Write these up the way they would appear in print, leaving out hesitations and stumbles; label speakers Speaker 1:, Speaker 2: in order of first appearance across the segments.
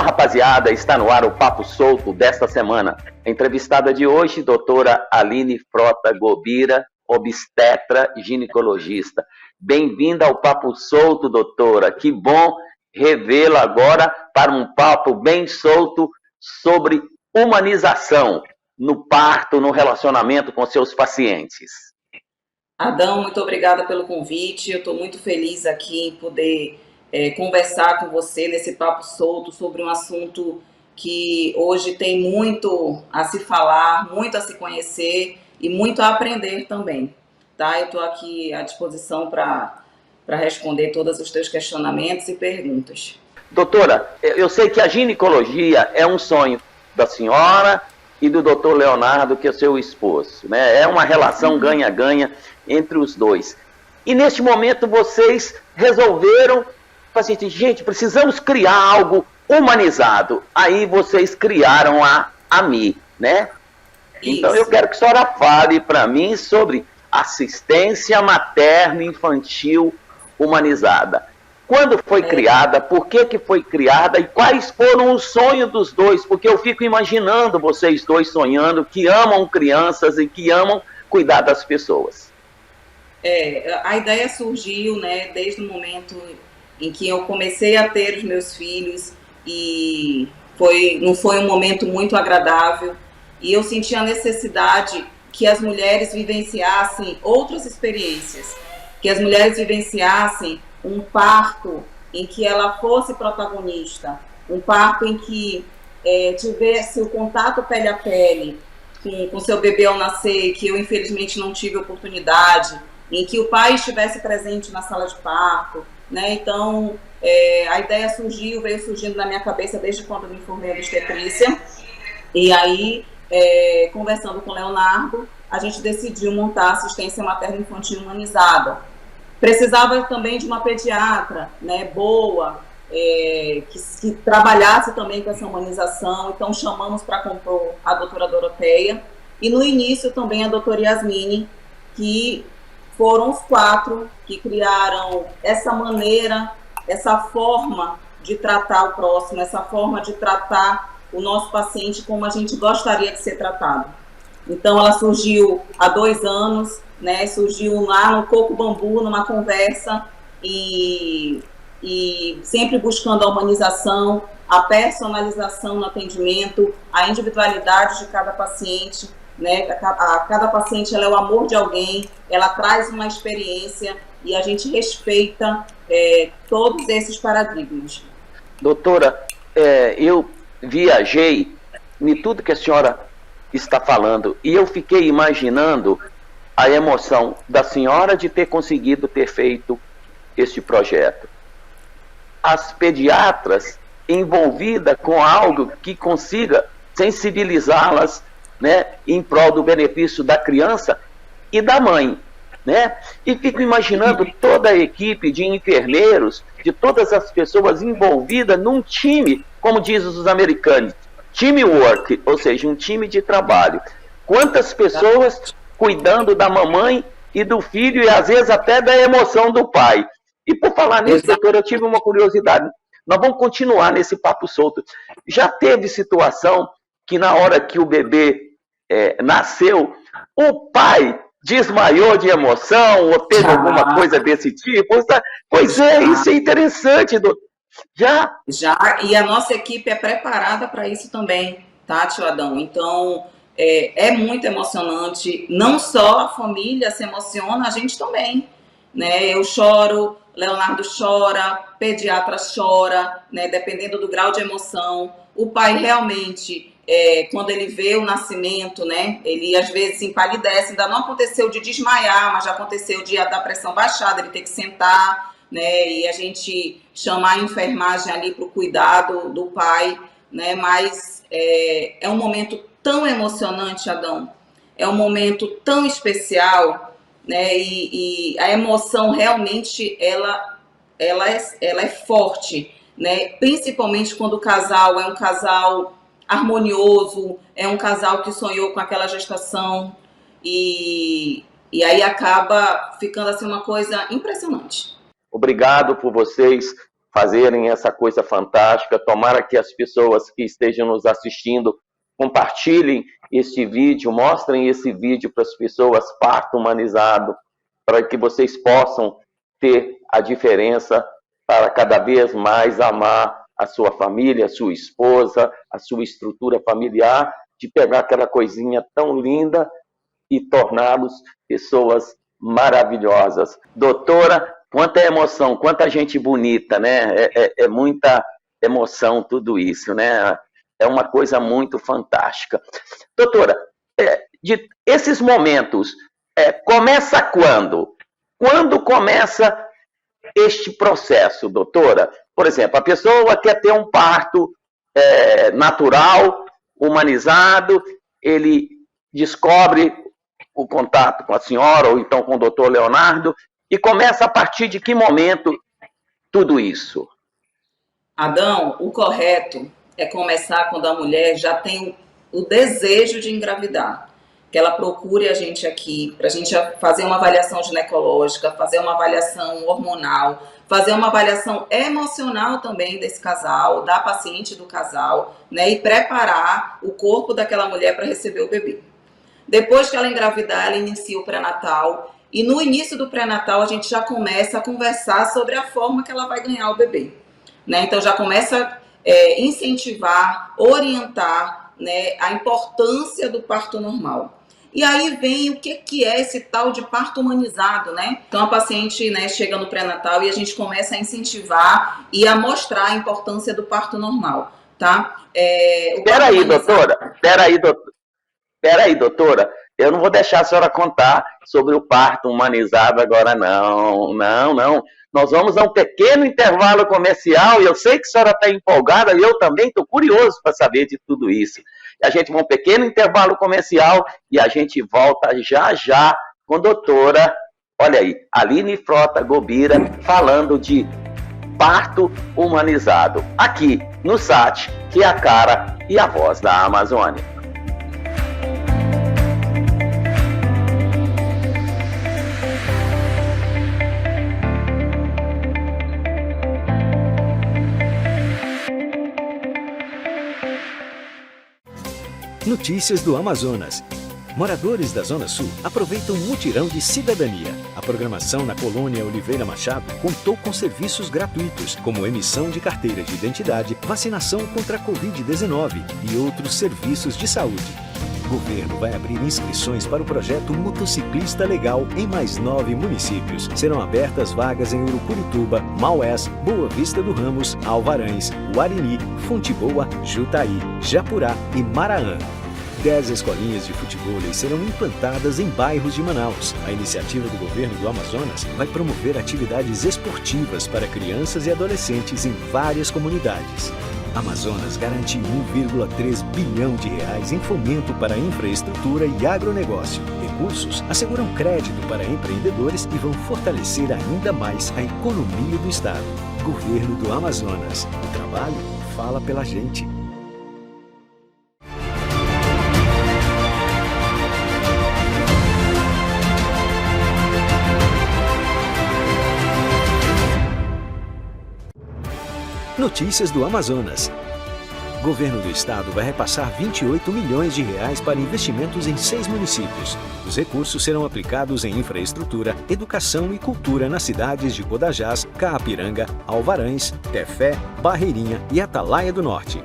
Speaker 1: rapaziada, está no ar o Papo Solto desta semana. A entrevistada de hoje, doutora Aline Frota Gobira, obstetra ginecologista. Bem-vinda ao Papo Solto, doutora. Que bom revê-la agora para um papo bem solto sobre humanização no parto, no relacionamento com seus pacientes.
Speaker 2: Adão, muito obrigada pelo convite. Eu estou muito feliz aqui em poder conversar com você nesse papo solto sobre um assunto que hoje tem muito a se falar, muito a se conhecer e muito a aprender também. Tá? Eu estou aqui à disposição para responder todos os teus questionamentos e perguntas.
Speaker 1: Doutora, eu sei que a ginecologia é um sonho da senhora e do doutor Leonardo, que é seu esposo, né? É uma relação ganha-ganha entre os dois. E neste momento vocês resolveram, assim, gente, precisamos criar algo humanizado. Aí vocês criaram a AMI, né? Isso. Então eu quero que a senhora fale para mim sobre assistência materno-infantil humanizada. Quando foi criada, por que foi criada e quais foram os sonhos dos dois? Porque eu fico imaginando vocês dois sonhando que amam crianças e que amam cuidar das pessoas.
Speaker 2: A ideia surgiu, né, desde o momento em que eu comecei a ter os meus filhos e não foi um momento muito agradável e eu senti a necessidade que as mulheres vivenciassem outras experiências, que as mulheres vivenciassem um parto em que ela fosse protagonista, um parto em que tivesse o contato pele a pele com seu bebê ao nascer, que eu infelizmente não tive oportunidade, em que o pai estivesse presente na sala de parto, né? Então, a ideia veio surgindo na minha cabeça desde quando eu me formei em obstetrícia, e aí, conversando com o Leonardo, a gente decidiu montar a assistência materno-infantil humanizada. Precisava também de uma pediatra, né, boa, que trabalhasse também com essa humanização, então chamamos para compor a doutora Doroteia, e no início também a doutora Yasmine, que foram os 4 que criaram essa maneira, essa forma de tratar o próximo, essa forma de tratar o nosso paciente como a gente gostaria de ser tratado. Então ela surgiu há 2 anos, né, surgiu lá no Coco Bambu, numa conversa, e sempre buscando a humanização, a personalização no atendimento, a individualidade de cada paciente, né? Cada paciente ela é o amor de alguém, ela traz uma experiência e a gente respeita todos esses paradigmas.
Speaker 1: Doutora, eu viajei em tudo que a senhora está falando e eu fiquei imaginando a emoção da senhora de ter conseguido ter feito este projeto. As pediatras envolvidas com algo que consiga sensibilizá-las, né, em prol do benefício da criança e da mãe, né? E fico imaginando toda a equipe de enfermeiros, de todas as pessoas envolvidas num time, como dizem os americanos, teamwork, ou seja, um time de trabalho. Quantas pessoas cuidando da mamãe e do filho e às vezes até da emoção do pai. E por falar nisso, doutora, eu tive uma curiosidade. Nós vamos continuar nesse papo solto. Já teve situação que na hora que o bebê nasceu, o pai desmaiou de emoção ou teve alguma coisa desse tipo? Pois é, isso é interessante, doutor. Já,
Speaker 2: e a nossa equipe é preparada para isso também, tá, tio Adão? Então, é muito emocionante, não só a família se emociona, a gente também, né? Eu choro, Leonardo chora, pediatra chora, né? Dependendo do grau de emoção. O pai realmente, quando ele vê o nascimento, né? Ele às vezes empalidece, ainda não aconteceu de desmaiar, mas já aconteceu de da pressão baixada, ele ter que sentar, né? E a gente chamar a enfermagem ali para o cuidado do pai, né? Mas é um momento tão emocionante, Adão, é um momento tão especial, né? E a emoção realmente ela é forte, né? Principalmente quando o casal é um casal harmonioso, é um casal que sonhou com aquela gestação e aí acaba ficando assim uma coisa impressionante.
Speaker 1: Obrigado por vocês fazerem essa coisa fantástica. Tomara que as pessoas que estejam nos assistindo compartilhem este vídeo, mostrem esse vídeo para as pessoas, parto humanizado, para que vocês possam ter a diferença para cada vez mais amar a sua família, a sua esposa, a sua estrutura familiar, de pegar aquela coisinha tão linda e torná-los pessoas maravilhosas. Doutora, quanta emoção, quanta gente bonita, né? É muita emoção tudo isso, né? É uma coisa muito fantástica. Doutora, de esses momentos, começa quando? Quando começa este processo, doutora? Por exemplo, a pessoa quer ter um parto natural, humanizado, ele descobre o contato com a senhora, ou então com o doutor Leonardo, e começa a partir de que momento tudo isso?
Speaker 2: Adão, o correto é começar quando a mulher já tem o desejo de engravidar. Que ela procure a gente aqui, para a gente fazer uma avaliação ginecológica, fazer uma avaliação hormonal, fazer uma avaliação emocional também desse casal, da paciente do casal, né, e preparar o corpo daquela mulher para receber o bebê. Depois que ela engravidar, ela inicia o pré-natal, e no início do pré-natal a gente já começa a conversar sobre a forma que ela vai ganhar o bebê, né? Então já começa a incentivar, orientar, né, a importância do parto normal. E aí vem o que é esse tal de parto humanizado, né? Então a paciente, né, chega no pré-natal e a gente começa a incentivar e a mostrar a importância do parto normal, tá?
Speaker 1: Peraí, doutora, eu não vou deixar a senhora contar sobre o parto humanizado agora, não. Nós vamos a um pequeno intervalo comercial, e eu sei que a senhora está empolgada, e eu também estou curioso para saber de tudo isso. A gente vai a um pequeno intervalo comercial e a gente volta já com a doutora, olha aí, Aline Frota Gobira, falando de parto humanizado, aqui no SAT, que é a cara e a voz da Amazônia.
Speaker 3: Notícias do Amazonas. Moradores da Zona Sul aproveitam um mutirão de cidadania. A programação na colônia Oliveira Machado contou com serviços gratuitos, como emissão de carteiras de identidade, vacinação contra a Covid-19 e outros serviços de saúde. O governo vai abrir inscrições para o projeto Motociclista Legal em mais 9 municípios. Serão abertas vagas em Urucurituba, Maués, Boa Vista do Ramos, Alvarães, Guarini, Fonte Boa, Jutaí, Japurá e Maraã. 10 escolinhas de futebol serão implantadas em bairros de Manaus. A iniciativa do governo do Amazonas vai promover atividades esportivas para crianças e adolescentes em várias comunidades. Amazonas garante 1,3 bilhão de reais em fomento para a infraestrutura e agronegócio. Recursos asseguram crédito para empreendedores e vão fortalecer ainda mais a economia do estado. Governo do Amazonas. O trabalho fala pela gente. Notícias do Amazonas. O governo do estado vai repassar 28 milhões de reais para investimentos em 6 municípios. Os recursos serão aplicados em infraestrutura, educação e cultura nas cidades de Codajás, Caapiranga, Alvarães, Tefé, Barreirinha e Atalaia do Norte.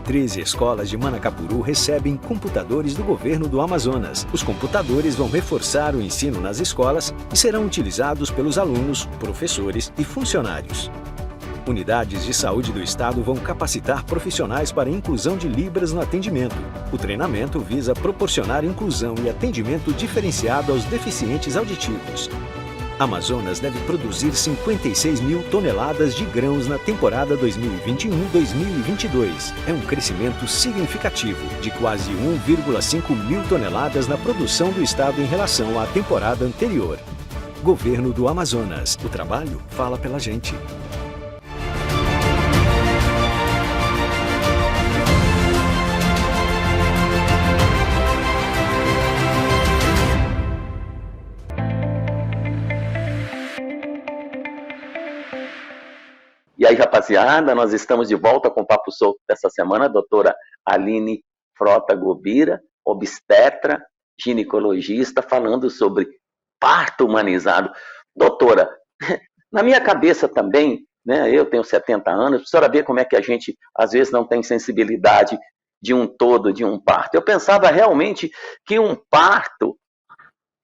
Speaker 3: 13 escolas de Manacapuru recebem computadores do governo do Amazonas. Os computadores vão reforçar o ensino nas escolas e serão utilizados pelos alunos, professores e funcionários. Unidades de saúde do estado vão capacitar profissionais para a inclusão de Libras no atendimento. O treinamento visa proporcionar inclusão e atendimento diferenciado aos deficientes auditivos. Amazonas deve produzir 56 mil toneladas de grãos na temporada 2021-2022. É um crescimento significativo, de quase 1,5 mil toneladas na produção do estado em relação à temporada anterior. Governo do Amazonas. O trabalho fala pela gente.
Speaker 1: E aí, rapaziada, nós estamos de volta com o Papo Solto dessa semana, a doutora Aline Frota Gobira, obstetra, ginecologista, falando sobre parto humanizado. Doutora, na minha cabeça também, né, eu tenho 70 anos, a senhora vê como é que a gente, às vezes, não tem sensibilidade de um todo, de um parto. Eu pensava realmente que um parto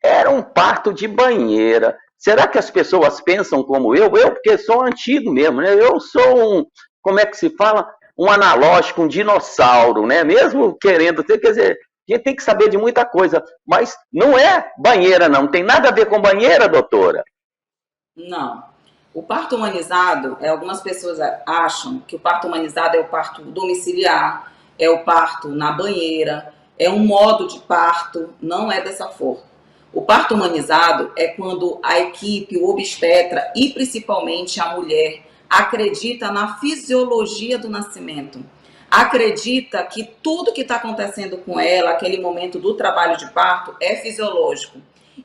Speaker 1: era um parto de banheira. Será que as pessoas pensam como eu? Eu, porque sou antigo mesmo, né? Eu sou um, como é que se fala? Um analógico, um dinossauro, né? Mesmo querendo ter, quer dizer, a gente tem que saber de muita coisa, mas não é banheira, não. Não tem nada a ver com banheira, doutora.
Speaker 2: Não. O parto humanizado, algumas pessoas acham que o parto humanizado é o parto domiciliar, é o parto na banheira, é um modo de parto, não é dessa forma. O parto humanizado é quando a equipe, o obstetra e principalmente a mulher acredita na fisiologia do nascimento. Acredita que tudo que está acontecendo com ela, aquele momento do trabalho de parto, é fisiológico.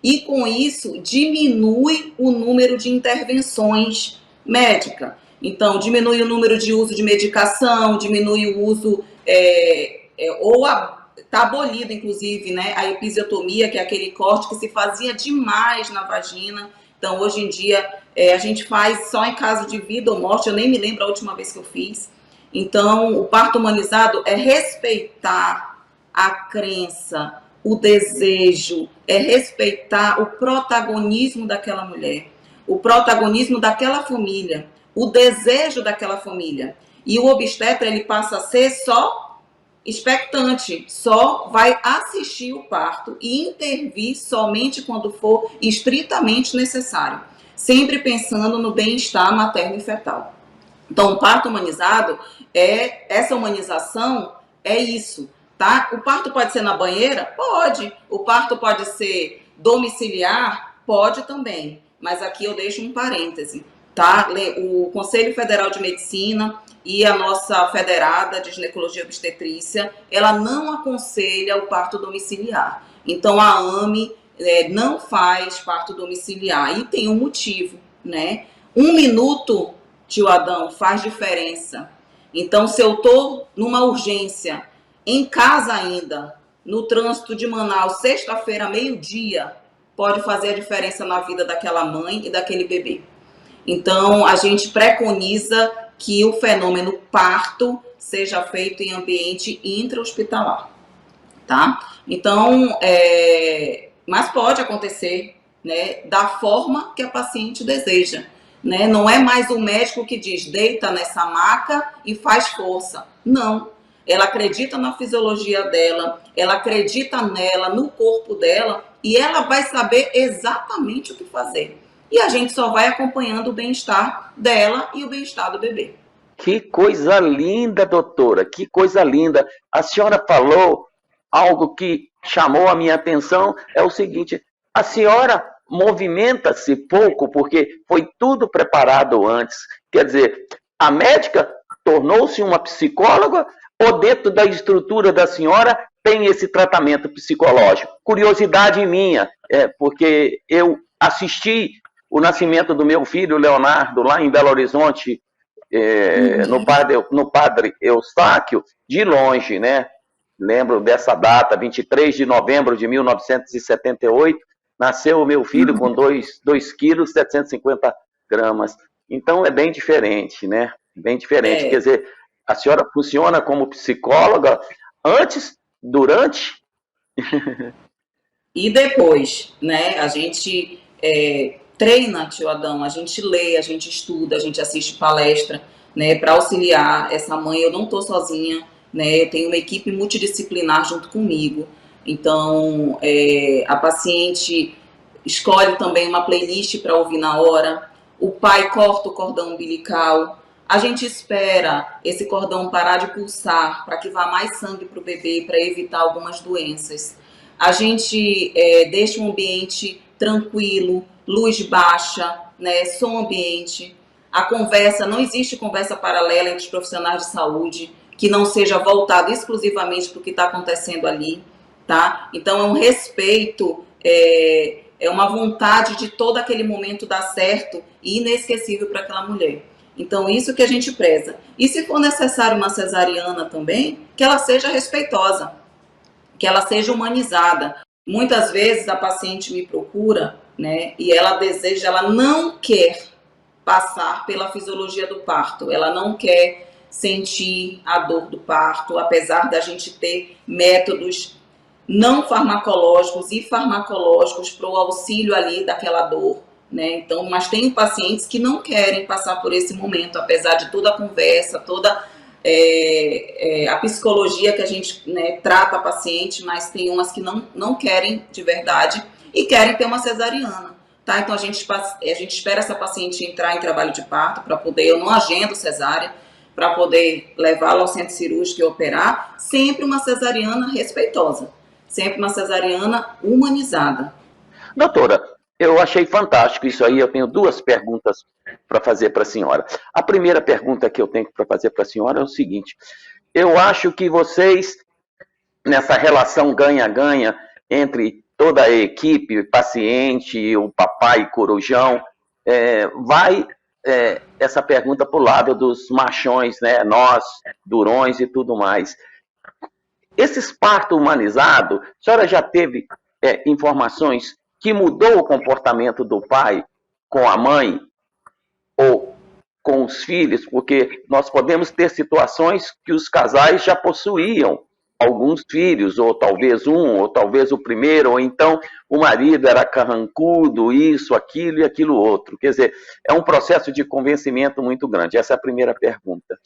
Speaker 2: E com isso diminui o número de intervenções médicas. Então, diminui o número de uso de medicação, diminui o uso está abolido, inclusive, né, a episiotomia, que é aquele corte que se fazia demais na vagina. Então, hoje em dia, a gente faz só em caso de vida ou morte. Eu nem me lembro a última vez que eu fiz. Então, o parto humanizado é respeitar a crença, o desejo, é respeitar o protagonismo daquela mulher, o protagonismo daquela família, o desejo daquela família. E o obstetra, ele passa a ser só expectante, só vai assistir o parto e intervir somente quando for estritamente necessário, sempre pensando no bem-estar materno e fetal. Então, o parto humanizado, essa humanização é isso, tá? O parto pode ser na banheira? Pode. O parto pode ser domiciliar? Pode também. Mas aqui eu deixo um parêntese, tá? O Conselho Federal de Medicina e a nossa federada de ginecologia e obstetrícia, ela não aconselha o parto domiciliar. Então, a AME não faz parto domiciliar. E tem um motivo, né? 1 minuto, tio Adão, faz diferença. Então, se eu estou numa urgência, em casa ainda, no trânsito de Manaus, sexta-feira, meio-dia, pode fazer a diferença na vida daquela mãe e daquele bebê. Então, a gente preconiza que o fenômeno parto seja feito em ambiente intra-hospitalar, tá? Então, mas pode acontecer, né, da forma que a paciente deseja, né? Não é mais o médico que diz, deita nessa maca e faz força. Não. Ela acredita na fisiologia dela, ela acredita nela, no corpo dela, e ela vai saber exatamente o que fazer. E a gente só vai acompanhando o bem-estar dela e o bem-estar do bebê.
Speaker 1: Que coisa linda, doutora, que coisa linda. A senhora falou algo que chamou a minha atenção, é o seguinte, a senhora movimenta-se pouco, porque foi tudo preparado antes. Quer dizer, a médica tornou-se uma psicóloga ou dentro da estrutura da senhora tem esse tratamento psicológico? Curiosidade minha, porque eu assisti o nascimento do meu filho, Leonardo, lá em Belo Horizonte, no Padre Eustáquio, de longe, né? Lembro dessa data, 23 de novembro de 1978, nasceu o meu filho com 2 quilos, 750 gramas. Então é bem diferente, né? Bem diferente. Quer dizer, a senhora funciona como psicóloga antes, durante
Speaker 2: e depois, né? A gente treina, tio Adão, a gente lê, a gente estuda, a gente assiste palestra, né, para auxiliar essa mãe. Eu não estou sozinha, né? Eu tenho uma equipe multidisciplinar junto comigo. Então, a paciente escolhe também uma playlist para ouvir na hora. O pai corta o cordão umbilical. A gente espera esse cordão parar de pulsar para que vá mais sangue para o bebê, para evitar algumas doenças. A gente deixa um ambiente tranquilo, luz baixa, né, som ambiente. A conversa, não existe conversa paralela entre os profissionais de saúde que não seja voltado exclusivamente para o que está acontecendo ali, tá? Então, é um respeito, é uma vontade de todo aquele momento dar certo e inesquecível para aquela mulher. Então, isso que a gente preza. E se for necessário uma cesariana também, que ela seja respeitosa, que ela seja humanizada. Muitas vezes a paciente me procura, né, e ela deseja, ela não quer passar pela fisiologia do parto, ela não quer sentir a dor do parto, apesar da gente ter métodos não farmacológicos e farmacológicos para o auxílio ali daquela dor, né? Então, mas tem pacientes que não querem passar por esse momento, apesar de toda a conversa, toda a psicologia que a gente, né, trata a paciente, mas tem umas que não querem de verdade e querem ter uma cesariana, tá? Então, a gente espera essa paciente entrar em trabalho de parto para poder, eu não agendo cesárea, para poder levá-la ao centro cirúrgico e operar, sempre uma cesariana respeitosa, sempre uma cesariana humanizada.
Speaker 1: Doutora, eu achei fantástico isso aí. Eu tenho duas perguntas para fazer para a senhora. A primeira pergunta que eu tenho para fazer para a senhora é o seguinte: eu acho que vocês, nessa relação ganha-ganha entre toda a equipe, o paciente, o papai corujão, vai essa pergunta para o lado dos machões, né? Nós, durões e tudo mais. Esses partos humanizados, a senhora já teve informações que mudou o comportamento do pai com a mãe ou com os filhos? Porque nós podemos ter situações que os casais já possuíam alguns filhos, ou talvez um, ou talvez o primeiro, ou então o marido era carrancudo, isso, aquilo e aquilo outro. Quer dizer, é um processo de convencimento muito grande. Essa é a primeira pergunta.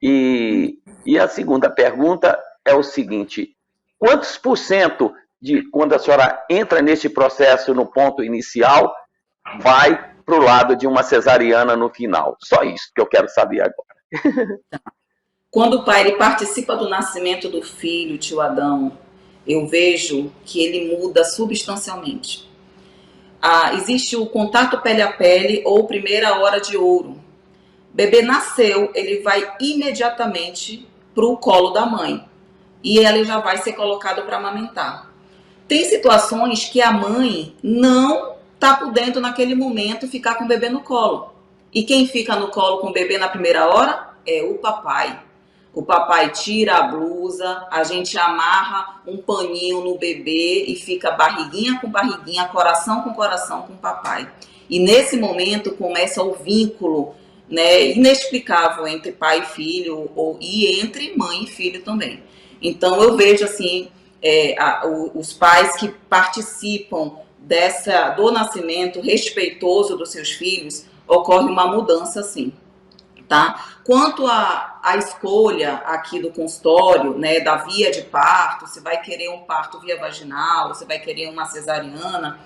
Speaker 1: E a segunda pergunta é o seguinte: quantos por cento de quando a senhora entra nesse processo no ponto inicial vai para o lado de uma cesariana no final? Só isso que eu quero saber agora.
Speaker 2: Quando o pai ele participa do nascimento do filho, tio Adão, eu vejo que ele muda substancialmente. Existe o contato pele a pele ou primeira hora de ouro. O bebê nasceu, ele vai imediatamente para o colo da mãe e ele já vai ser colocado para amamentar. Tem situações que a mãe não está podendo naquele momento ficar com o bebê no colo. E quem fica no colo com o bebê na primeira hora é o papai. O papai tira a blusa, a gente amarra um paninho no bebê e fica barriguinha com barriguinha, coração com o papai. E nesse momento começa o vínculo, né, inexplicável entre pai e filho e entre mãe e filho também. Então eu vejo assim, os pais que participam do nascimento respeitoso dos seus filhos, ocorre uma mudança sim. Tá? Quanto à escolha aqui do consultório, né, da via de parto, você vai querer um parto via vaginal, você vai querer uma cesariana,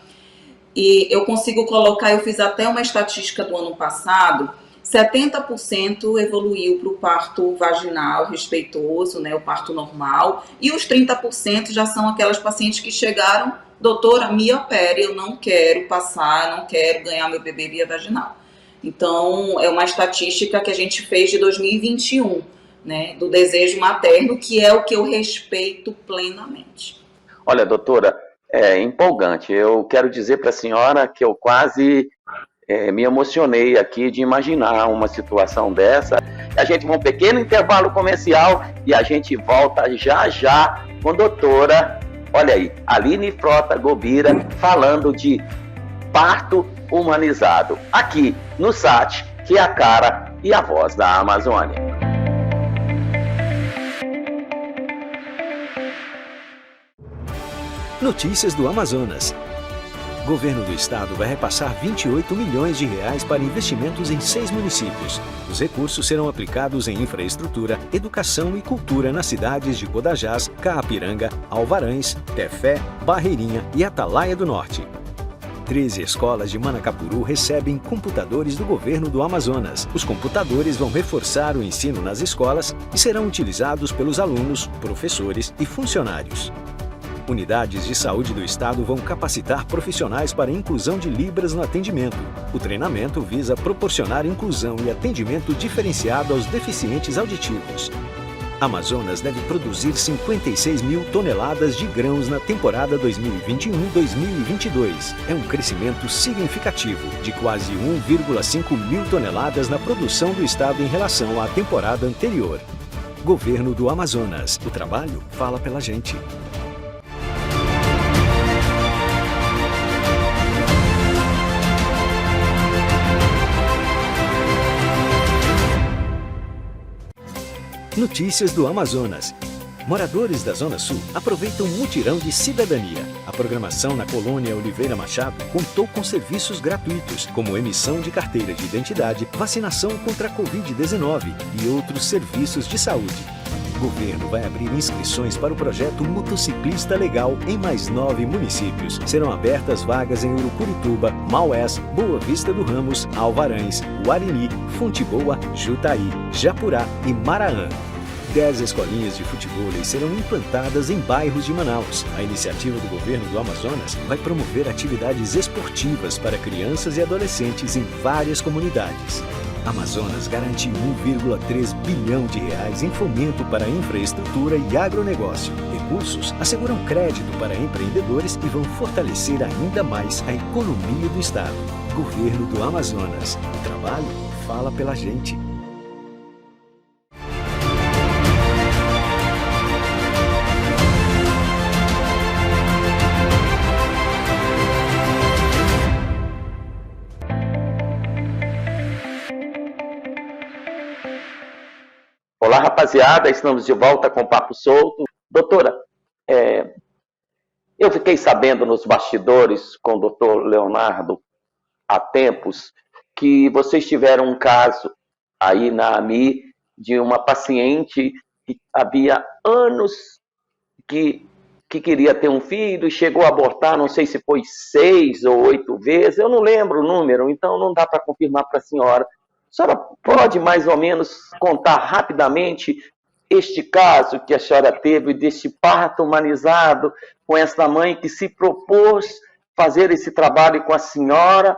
Speaker 2: e eu consigo colocar, eu fiz até uma estatística do ano passado, 70% evoluiu para o parto vaginal respeitoso, né, o parto normal, e os 30% já são aquelas pacientes que chegaram, doutora, me opere, eu não quero passar, não quero ganhar meu bebê via vaginal. Então, é uma estatística que a gente fez de 2021, né, do desejo materno, que é o que eu respeito plenamente.
Speaker 1: Olha, doutora, é empolgante. Eu quero dizer para a senhora que eu quase me emocionei aqui de imaginar uma situação dessa. A gente vai um pequeno intervalo comercial e a gente volta já com a doutora, olha aí, Aline Frota Gobira, falando de parto humanizado, aqui no SAT, que é a cara e a voz da Amazônia.
Speaker 3: Notícias do Amazonas. Governo do Estado vai repassar 28 milhões de reais para investimentos em 6 municípios. Os recursos serão aplicados em infraestrutura, educação e cultura nas cidades de Codajás, Caapiranga, Alvarães, Tefé, Barreirinha e Atalaia do Norte. 13 escolas de Manacapuru recebem computadores do governo do Amazonas. Os computadores vão reforçar o ensino nas escolas e serão utilizados pelos alunos, professores e funcionários. Unidades de saúde do Estado vão capacitar profissionais para a inclusão de Libras no atendimento. O treinamento visa proporcionar inclusão e atendimento diferenciado aos deficientes auditivos. Amazonas deve produzir 56 mil toneladas de grãos na temporada 2021-2022. É um crescimento significativo de quase 1,5 mil toneladas na produção do estado em relação à temporada anterior. Governo do Amazonas. O trabalho fala pela gente. Notícias do Amazonas. Moradores da Zona Sul aproveitam um mutirão de cidadania. A programação na colônia Oliveira Machado contou com serviços gratuitos, como emissão de carteira de identidade, vacinação contra a Covid-19 e outros serviços de saúde. O governo vai abrir inscrições para o projeto Motociclista Legal em mais 9 municípios. Serão abertas vagas em Urucurituba, Maués, Boa Vista do Ramos, Alvarães, Guarini, Fonte Boa, Jutaí, Japurá e Maraã. 10 escolinhas de futebol serão implantadas em bairros de Manaus. A iniciativa do governo do Amazonas vai promover atividades esportivas para crianças e adolescentes em várias comunidades. Amazonas garante 1,3 bilhão de reais em fomento para infraestrutura e agronegócio. Recursos asseguram crédito para empreendedores e vão fortalecer ainda mais a economia do estado. Governo do Amazonas. O trabalho fala pela gente.
Speaker 1: Olá, rapaziada, estamos de volta com o Papo Solto. Doutora, eu fiquei sabendo nos bastidores com o doutor Leonardo há tempos que vocês tiveram um caso aí na AMI de uma paciente que havia anos que queria ter um filho e chegou a abortar, não sei se foi 6 ou 8 vezes, eu não lembro o número, então não dá para confirmar para a senhora. A senhora pode mais ou menos contar rapidamente este caso que a senhora teve deste parto humanizado com essa mãe que se propôs fazer esse trabalho com a senhora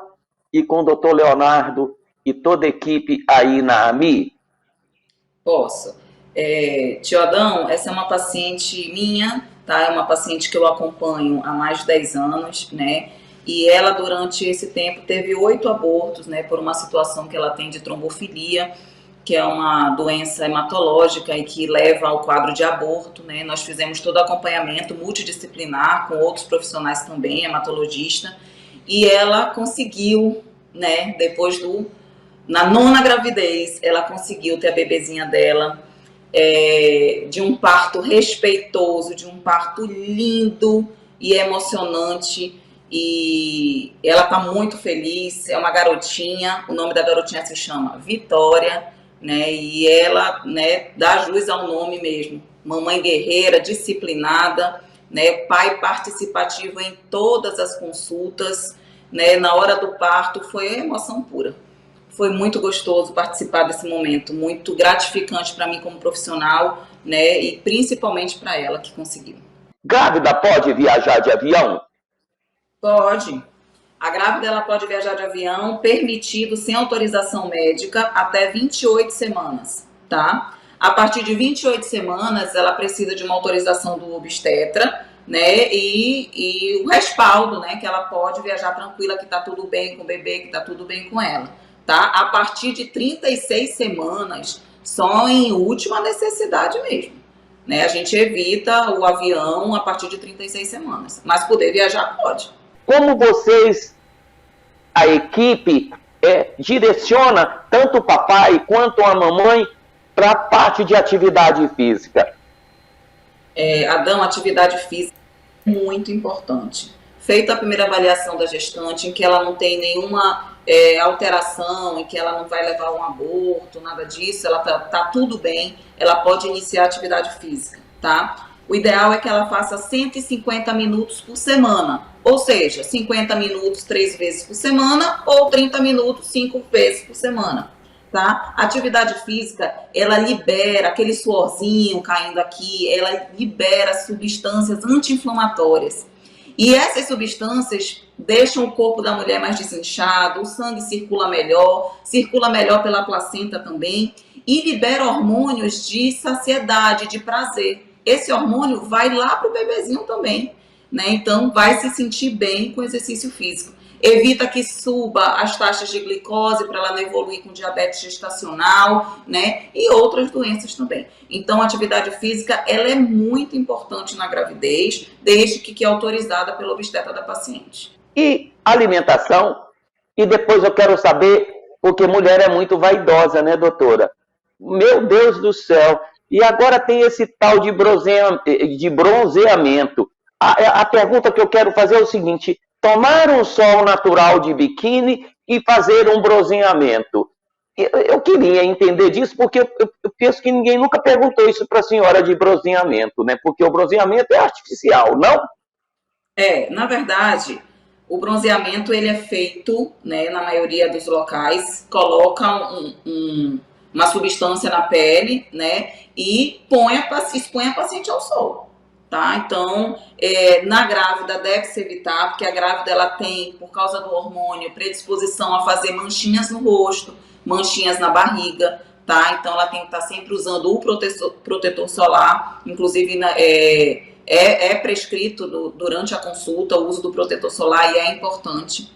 Speaker 1: e com o doutor Leonardo e toda a equipe aí na AMI?
Speaker 2: Posso. Tio Adão, essa é uma paciente minha, tá? É uma paciente que eu acompanho há mais de 10 anos, né? E ela, durante esse tempo, teve 8 abortos, né, por uma situação que ela tem de trombofilia, que é uma doença hematológica e que leva ao quadro de aborto, né? Nós fizemos todo o acompanhamento multidisciplinar com outros profissionais também, hematologista, e ela conseguiu, né, na 9ª gravidez, ela conseguiu ter a bebezinha dela, de um parto respeitoso, de um parto lindo e emocionante. E ela está muito feliz, é uma garotinha, o nome da garotinha se chama Vitória, né? E ela, né, dá jus ao nome mesmo, mamãe guerreira, disciplinada, né? Pai participativo em todas as consultas, né? Na hora do parto foi emoção pura, foi muito gostoso participar desse momento, muito gratificante para mim como profissional, né? E principalmente para ela que conseguiu.
Speaker 1: Grávida pode viajar de avião?
Speaker 2: Pode. A grávida ela pode viajar de avião, permitido, sem autorização médica, até 28 semanas, tá? A partir de 28 semanas, ela precisa de uma autorização do obstetra, né? E o respaldo, né? Que ela pode viajar tranquila, que tá tudo bem com o bebê, que tá tudo bem com ela, tá? A partir de 36 semanas, só em última necessidade mesmo, né? A gente evita o avião a partir de 36 semanas, mas poder viajar pode.
Speaker 1: Como vocês, a equipe, direciona tanto o papai quanto a mamãe para a parte de atividade física?
Speaker 2: Adão, atividade física é muito importante. Feita a primeira avaliação da gestante, em que ela não tem nenhuma alteração, em que ela não vai levar um aborto, nada disso, ela tá tudo bem, ela pode iniciar atividade física, tá? O ideal é que ela faça 150 minutos por semana, ou seja, 50 minutos 3 vezes por semana ou 30 minutos 5 vezes por semana, tá? A atividade física, ela libera aquele suorzinho caindo aqui, ela libera substâncias anti-inflamatórias. E essas substâncias deixam o corpo da mulher mais desinchado, o sangue circula melhor pela placenta também. e libera hormônios de saciedade, de prazer. Esse hormônio vai lá para o bebezinho também, né? Então, vai se sentir bem com exercício físico. Evita que suba as taxas de glicose para ela não evoluir com diabetes gestacional, né? E outras doenças também. Então, a atividade física, ela é muito importante na gravidez, desde que é autorizada pelo obstetra da paciente.
Speaker 1: E alimentação? E depois eu quero saber, porque mulher é muito vaidosa, né, doutora? Meu Deus do céu! E agora tem esse tal de bronzeamento. A pergunta que eu quero fazer é o seguinte: tomar um sol natural de biquíni e fazer um bronzeamento. Eu queria entender disso, porque eu penso que ninguém nunca perguntou isso para a senhora de bronzeamento, né? Porque o bronzeamento é artificial, não?
Speaker 2: Na verdade, o bronzeamento ele é feito, né, na maioria dos locais, coloca uma substância na pele, né, e expõe a paciente ao sol. Tá? Então, na grávida deve-se evitar, porque a grávida ela tem, por causa do hormônio, predisposição a fazer manchinhas no rosto, manchinhas na barriga, tá? Então ela tem que estar sempre usando o protetor solar, inclusive é prescrito durante a consulta o uso do protetor solar e é importante.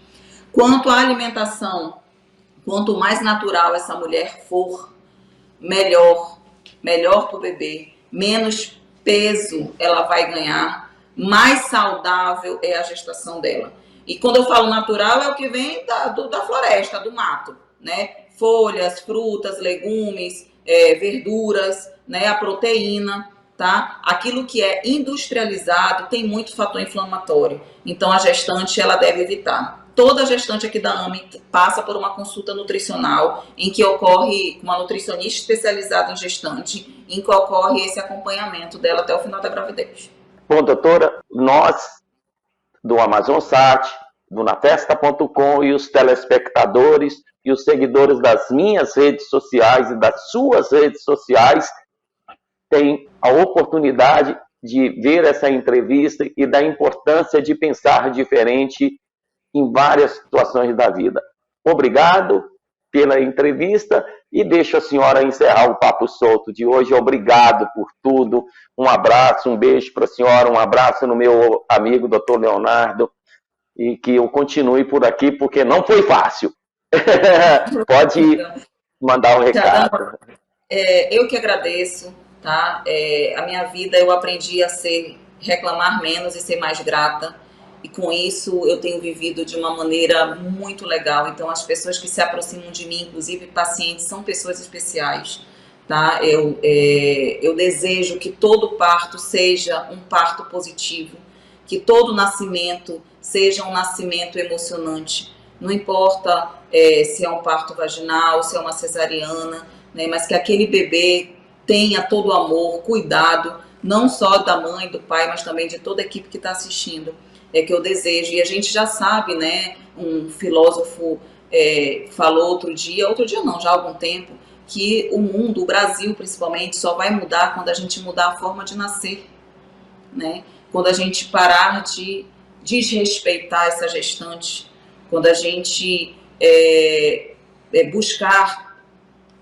Speaker 2: Quanto à alimentação, quanto mais natural essa mulher for, melhor para o bebê, menos peso ela vai ganhar, mais saudável é a gestação dela. E quando eu falo natural, é o que vem da floresta, do mato, né? Folhas, frutas, legumes, verduras, né? A proteína, tá? Aquilo que é industrializado tem muito fator inflamatório. Então, a gestante, ela deve evitar. Toda gestante aqui da AME passa por uma consulta nutricional, em que ocorre uma nutricionista especializada em gestante, em que ocorre esse acompanhamento dela até o final da gravidez.
Speaker 1: Bom, doutora, nós do AmazonSat, do nafesta.com e os telespectadores e os seguidores das minhas redes sociais e das suas redes sociais têm a oportunidade de ver essa entrevista e da importância de pensar diferente em várias situações da vida. Obrigado pela entrevista e deixo a senhora encerrar o Papo Solto de hoje. Obrigado por tudo. Um abraço, um beijo para a senhora, um abraço no meu amigo Dr. Leonardo e que eu continue por aqui porque não foi fácil. Pode mandar um recado.
Speaker 2: Eu que agradeço, tá? A minha vida eu aprendi a reclamar menos e ser mais grata. E com isso eu tenho vivido de uma maneira muito legal. Então as pessoas que se aproximam de mim, inclusive pacientes, são pessoas especiais, tá? Eu desejo que todo parto seja um parto positivo, que todo nascimento seja um nascimento emocionante. Não importa se é um parto vaginal, se é uma cesariana, né? Mas que aquele bebê tenha todo o amor, cuidado, não só da mãe, do pai, mas também de toda a equipe que está assistindo. É que eu desejo, e a gente já sabe, né, um filósofo falou outro dia não, já há algum tempo, que o mundo, o Brasil principalmente, só vai mudar quando a gente mudar a forma de nascer, né, quando a gente parar de desrespeitar essa gestante, quando a gente buscar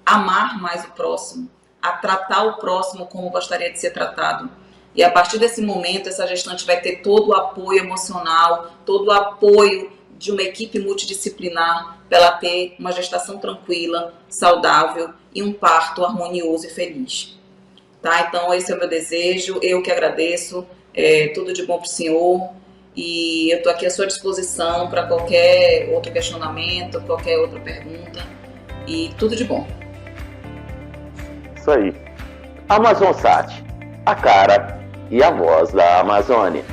Speaker 2: amar mais o próximo, a tratar o próximo como gostaria de ser tratado. E a partir desse momento, essa gestante vai ter todo o apoio emocional, todo o apoio de uma equipe multidisciplinar para ela ter uma gestação tranquila, saudável e um parto harmonioso e feliz. Tá? Então, esse é o meu desejo, eu que agradeço, tudo de bom para o senhor e eu estou aqui à sua disposição para qualquer outro questionamento, qualquer outra pergunta e tudo de bom.
Speaker 1: Isso aí. AmazonSat, a cara e a voz da Amazônia.